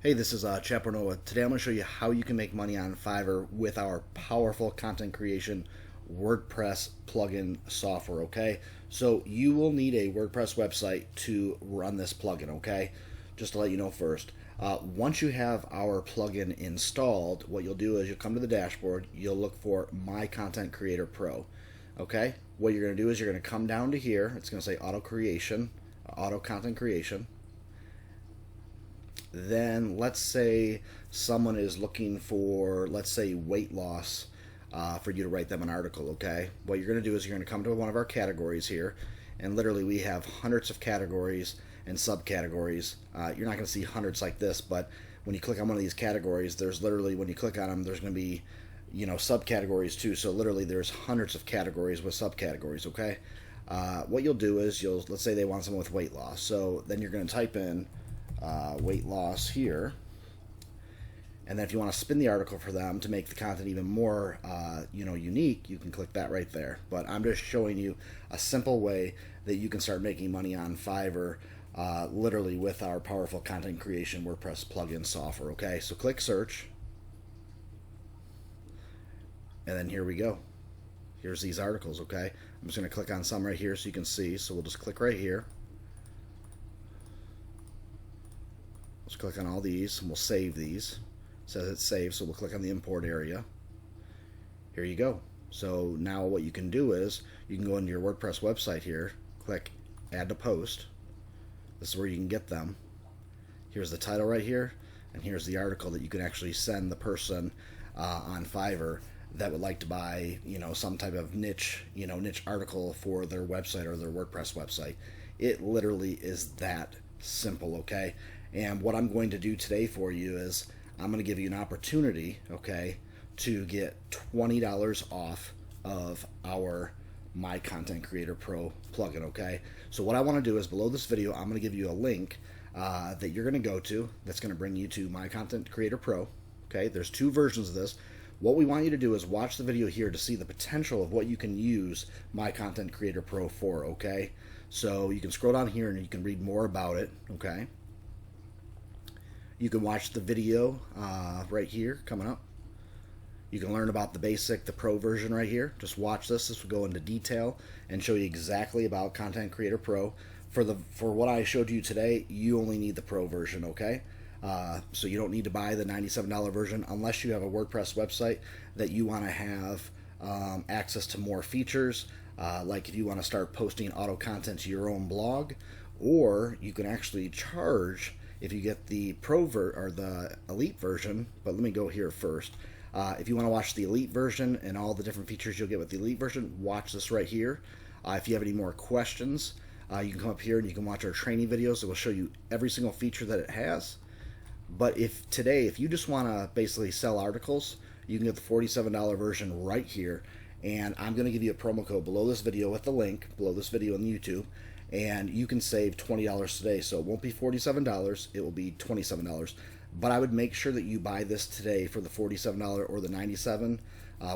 Hey, this is Chapter Noah. Today I'm going to show you how you can make money on Fiverr with our powerful content creation WordPress plugin software, okay? So you will need a WordPress website to run this plugin, okay? Just to let you know first. Once you have our plugin installed, what you'll do is you'll come to the dashboard, you'll look for My Content Creator Pro, okay? What you're going to do is you're going to come down to here. It's going to say Auto Creation, Auto Content Creation. Then let's say someone is looking for, let's say, weight loss for you to write them an article, okay? What you're going to do is you're going to come to one of our categories here, and literally we have hundreds of categories and subcategories. You're not going to see hundreds like this, but when you click on one of these categories, there's literally, when you click on them, there's going to be, subcategories too. So literally there's hundreds of categories with subcategories, okay? What you'll do is let's say they want someone with weight loss. So then you're going to type in weight loss here, and then if you want to spin the article for them to make the content even more unique, you can click that right there. But I'm just showing you a simple way that you can start making money on Fiverr literally with our powerful content creation WordPress plugin software. Okay, so click search, and then here we go. Here's these articles. Okay, I'm just going to click on some right here so you can see. So we'll just click right here. Let's click on all these and we'll save these. It says it's saved, so we'll click on the import area. Here you go. So now what you can do is you can go into your WordPress website here, click add to post. This is where you can get them. Here's the title right here, and here's the article that you can actually send the person on Fiverr that would like to buy, some type of niche article for their website or their WordPress website. It literally is that simple, okay? And what I'm going to do today for you is I'm going to give you an opportunity, okay, to get $20 off of our My Content Creator Pro plugin, okay? So what I want to do is below this video, I'm going to give you a link that you're going to go to that's going to bring you to My Content Creator Pro, okay? There's two versions of this. What we want you to do is watch the video here to see the potential of what you can use My Content Creator Pro for, okay? So you can scroll down here and you can read more about it, okay? You can watch the video right here coming up. You can learn about the basic, the pro version right here. Just watch this. This will go into detail and show you exactly about Content Creator Pro. For what I showed you today, you only need the pro version, okay? So you don't need to buy the $97 version unless you have a WordPress website that you want to have access to more features, like if you want to start posting auto content to your own blog, or you can actually charge if you get the pro or the elite version. But let me go here first. If you want to watch the elite version and all the different features you'll get with the elite version, watch this right here. If you have any more questions, you can come up here and you can watch our training videos that will show you every single feature that it has. But if you just want to basically sell articles, you can get the $47 version right here. And I'm going to give you a promo code below this video with the link below this video on YouTube, and you can save $20 today. So it won't be $47, it will be $27. But I would make sure that you buy this today for the $47 or the $97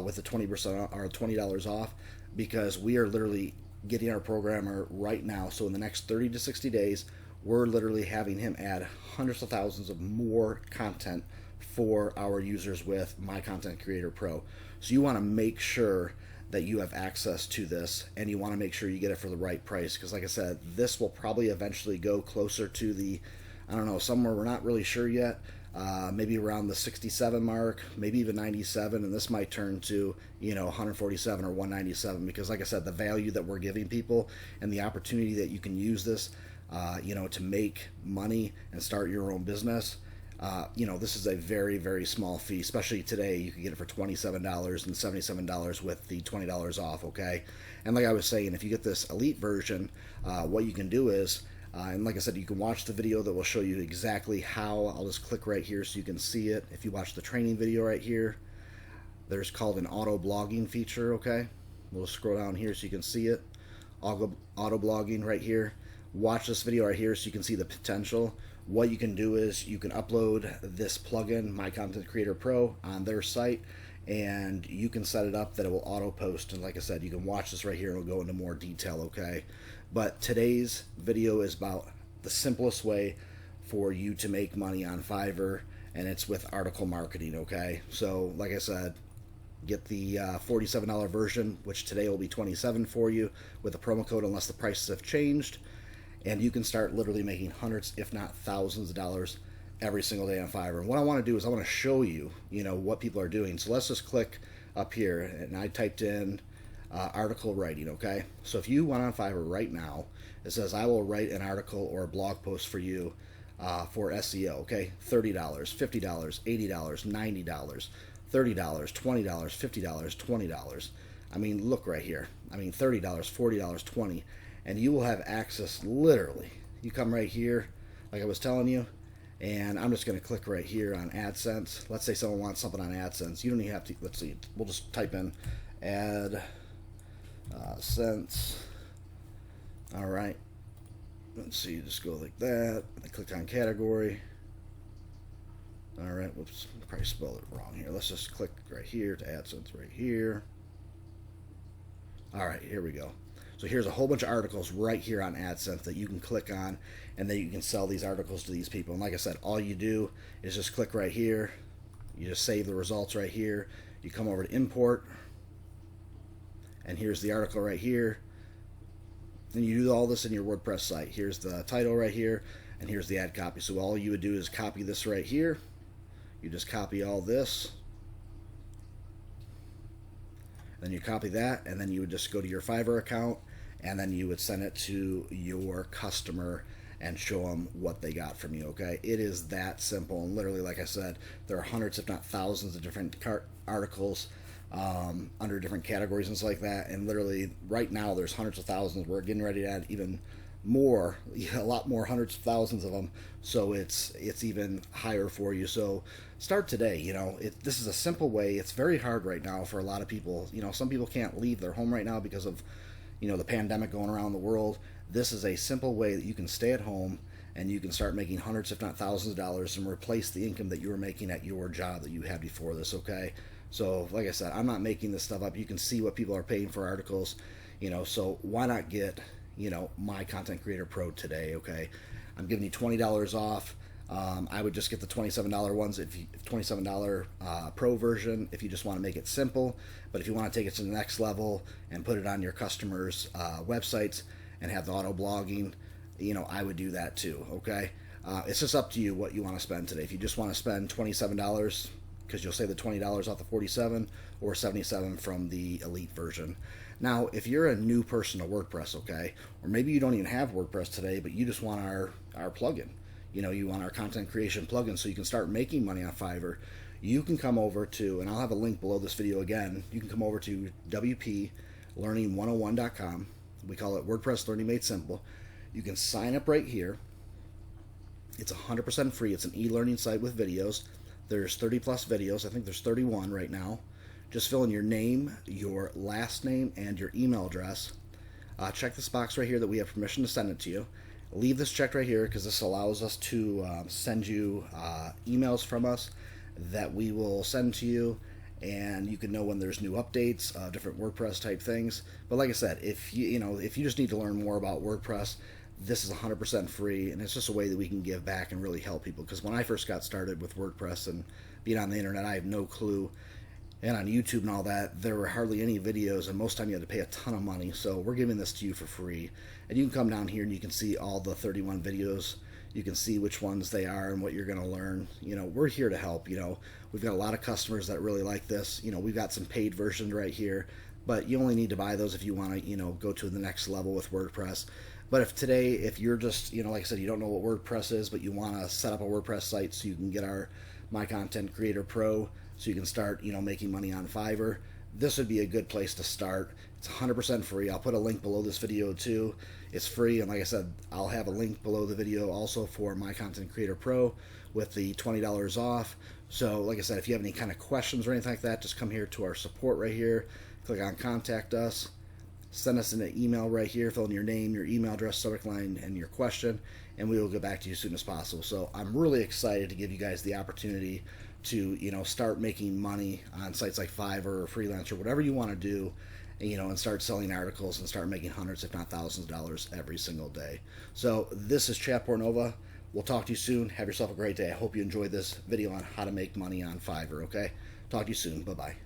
with the 20% or $20 off, because we are literally getting our programmer right now. So in the next 30 to 60 days, we're literally having him add hundreds of thousands of more content for our users with My Content Creator Pro. So you want to make sure that you have access to this, and you want to make sure you get it for the right price, because like I said, this will probably eventually go closer to the, I don't know, somewhere we're not really sure yet, maybe around the 67 mark, maybe even 97, and this might turn to 147 or 197, because like I said, the value that we're giving people and the opportunity that you can use this to make money and start your own business. This is a very, very small fee, especially today. You can get it for $27 and $77 with the $20 off, okay? And like I was saying, if you get this elite version, what you can do is, and like I said, you can watch the video that will show you exactly how. I'll just click right here so you can see it. If you watch the training video right here, there's called an auto blogging feature, okay? We'll scroll down here so you can see it. Auto blogging right here. Watch this video right here so you can see the potential. What you can do is you can upload this plugin, My Content Creator Pro, on their site, and you can set it up that it will auto post. And like I said, you can watch this right here and it'll go into more detail, okay? But today's video is about the simplest way for you to make money on Fiverr, and it's with article marketing, okay? So like I said, get the $47 version, which today will be $27 for you with a promo code unless the prices have changed, and you can start literally making hundreds, if not thousands of dollars every single day on Fiverr. And what I want to do is I want to show you, what people are doing. So let's just click up here, and I typed in article writing, okay? So if you went on Fiverr right now, it says I will write an article or a blog post for you for SEO, okay? $30, $50, $80, $90, $30, $20, $50, $20. I mean, look right here. I mean, $30, $40, $20, and you will have access literally. You come right here, like I was telling you, and I'm just going to click right here on AdSense. Let's say someone wants something on AdSense. You don't even have to, let's see, we'll just type in AdSense. All right. Let's see, just go like that. I click on category. All right, whoops, probably spelled it wrong here. Let's just click right here to AdSense right here. All right, here we go. So here's a whole bunch of articles right here on AdSense that you can click on, and then you can sell these articles to these people. And like I said, all you do is just click right here. You just save the results right here. You come over to import, and here's the article right here. And you do all this in your WordPress site. Here's the title right here, and here's the ad copy. So all you would do is copy this right here. You just copy all this. Then you copy that, and then you would just go to your Fiverr account, and then you would send it to your customer and show them what they got from you, okay? It is that simple, and literally, like I said, there are hundreds, if not thousands, of different articles under different categories and stuff like that, and literally, right now, there's hundreds of thousands. We're getting ready to add even more, a lot more, hundreds of thousands of them, so it's even higher for you. So start today. This is a simple way. It's very hard right now for a lot of people. Some people can't leave their home right now because of the pandemic going around the world. This is a simple way that you can stay at home and you can start making hundreds, if not thousands of dollars, and replace the income that you were making at your job that you had before this, okay? So like I said, I'm not making this stuff up. You can see what people are paying for articles, so why not get my Content Creator Pro today, okay? I'm giving you $20 off. I would just get the $27 ones, $27 Pro version if you just want to make it simple. But if you want to take it to the next level and put it on your customers' websites and have the auto blogging, I would do that too, okay? It's just up to you what you want to spend today. If you just want to spend $27, because you'll save the $20 off the $47, or $77 from the Elite version. Now, if you're a new person to WordPress, okay, or maybe you don't even have WordPress today, but you just want our plugin, you want our content creation plugin so you can start making money on Fiverr, you can come over to, and I'll have a link below this video again, you can come over to WPLearning101.com. We call it WordPress Learning Made Simple. You can sign up right here. It's 100% free. It's an e-learning site with videos. There's 30 plus videos. I think there's 31 right now. Just fill in your name, your last name, and your email address. Check this box right here that we have permission to send it to you. Leave this checked right here because this allows us to send you emails from us that we will send to you, and you can know when there's new updates, different WordPress type things. But like I said, if you just need to learn more about WordPress, this is 100% free, and it's just a way that we can give back and really help people. Because when I first got started with WordPress and being on the internet, I have no clue. And on YouTube and all that, there were hardly any videos, and most time you had to pay a ton of money. So we're giving this to you for free. And you can come down here and you can see all the 31 videos. You can see which ones they are and what you're going to learn. We're here to help. We've got a lot of customers that really like this. We've got some paid versions right here, but you only need to buy those if you want to, go to the next level with WordPress. But if you're just, like I said, you don't know what WordPress is, but you want to set up a WordPress site so you can get our My Content Creator Pro, so you can start, making money on Fiverr, this would be a good place to start. It's 100% free. I'll put a link below this video too. It's free, and like I said, I'll have a link below the video also for My Content Creator Pro with the $20 off. So like I said, if you have any kind of questions or anything like that, just come here to our support right here, click on Contact Us, send us an email right here, fill in your name, your email address, subject line, and your question, and we will get back to you as soon as possible. So I'm really excited to give you guys the opportunity to, start making money on sites like Fiverr or Freelancer, whatever you want to do, and start selling articles and start making hundreds, if not thousands of dollars every single day. So this is Chad Portnova We'll talk to you soon. Have yourself a great day. I hope you enjoyed this video on how to make money on Fiverr, okay? Talk to you soon. Bye-bye.